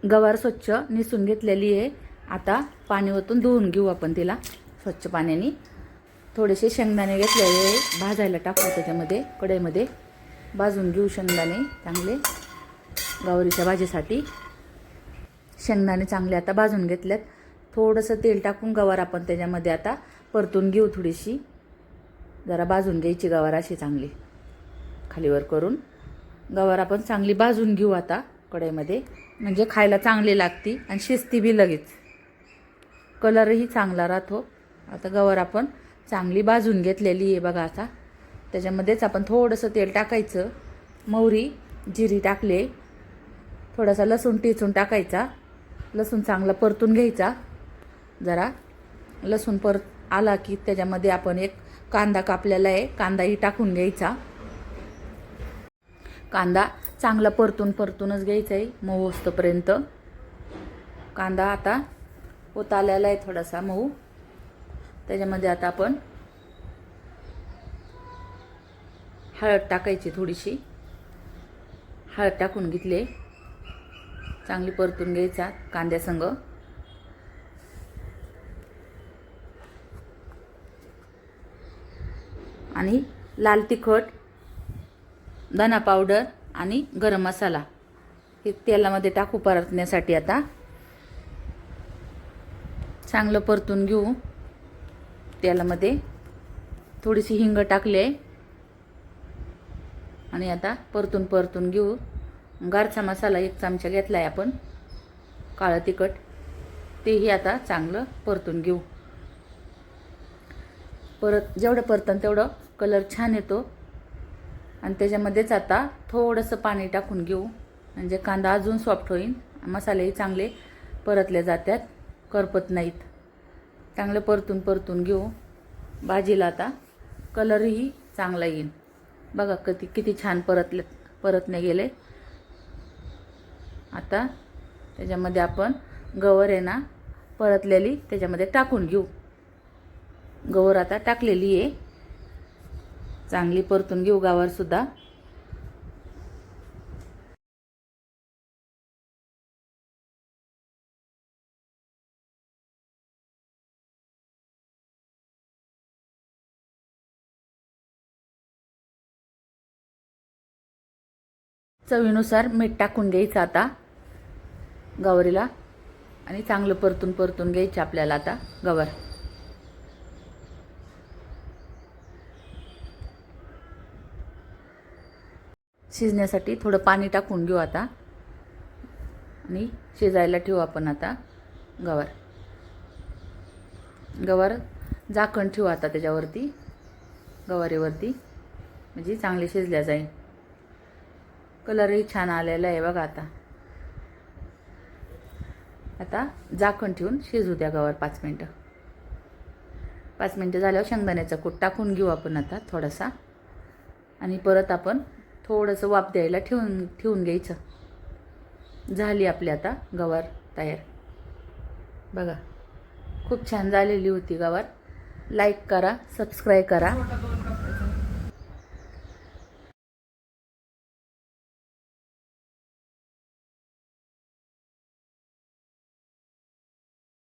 गवार स्वच्छ निसून घेतलेली आहे। आता पाणी ओतून धुवून घेऊ आपण तिला स्वच्छ पाण्याने। थोडेसे शेंगदाणे घेतलेले भाजायला टाकू त्याच्यामध्ये, कढईमध्ये भाजून घेऊ शेंगदाणे चांगले गवारीच्या भाजीसाठी। शेंगदाणे चांगले आता भाजून घेतलेत। थोडंसं तेल टाकून गवार आपण त्याच्यामध्ये आता परतून घेऊ। थोडीशी जरा भाजून घ्यायची गवार अशी चांगली खालीवर करून। गवार आपण चांगली भाजून घेऊ आता कढईमध्ये, म्हणजे खायला चांगली लागती आणि शिजती बी लगेच, कलरही चांगला राहतो। आता गवार आपण चांगली भाजून घेतलेली आहे बघा। आता त्याच्यामध्येच आपण थोडंसं तेल टाकायचं, मोहरी जिरी टाकले, थोडासा लसूण टिचून टाकायचा, लसूण चांगला परतून घ्यायचा। जरा लसूण परत आला की त्याच्यामध्ये आपण एक कांदा कापलेला आहे, कांदाही टाकून घ्यायचा। कांदा चांगला परतूनच घ्यायचा आहे मऊ होईपर्यंत। कांदा आता होत आलेला आहे थोडासा मऊ। त्याच्यामध्ये आता आपण हळद टाकायची, थोडीशी हळद टाकून घेतले, चांगली परतून घ्यायचा कांद्यासंग। आणि लाल तिखट, धना पावडर आणि गरम मसाला हे तेलामध्ये टाकू परतण्यासाठी। आता चांगलं परतून घेऊ तेलामध्ये। थोडीशी हिंग टाकले आणि आता परतून घेऊ। गारचा मसाला 1 चमचा घेतला आहे आपण, काळं तिखट, तेही आता चांगलं परतून घेऊ। परत जेवढं परतन तेवढं कलर छान येतो। आणि त्याच्यामध्येच आता थोडंसं पाणी टाकून घेऊ, म्हणजे कांदा अजून सॉफ्ट होईल, मसालेही चांगले परतले जातात, करपत नाहीत। चांगलं परतून घेऊ भाजीला। आता कलरही चांगला येईल बघा, किती छान परतले गेले। आता त्याच्यामध्ये आपण गवार आहे ना परतलेली त्याच्यामध्ये टाकून घेऊ। गवार आता टाकलेली आहे, चांगली परतून घेऊ गवार सुद्धा। चवीनुसार मीठ टाकून घ्यायचं आता गवारीला, आणि चांगलं परतून घ्यायचं आपल्याला आता गवार। शिजण्यासाठी थोडं पाणी टाकून घेऊ आता, आणि शिजायला ठेवू आपण आता गवार झाकण ठेवू आता त्याच्यावरती, गवारीवरती, म्हणजे चांगली शिजल्या जाईल। कलरही छान आलेला आहे बघा। आता झाकण ठेवून शिजू द्या गवार 5 मिनटं। 5 मिनटं झाल्यावर शेंगदाण्याचा कूट टाकून घेऊ आपण आता थोडासा, आणि परत आपण थोडंसं वाफ द्यायला ठेवून घ्यायचं। झाली आपली आता गवार तयार बघा। खूप छान झालेली होती गवार। लाईक करा, सबस्क्राईब करा।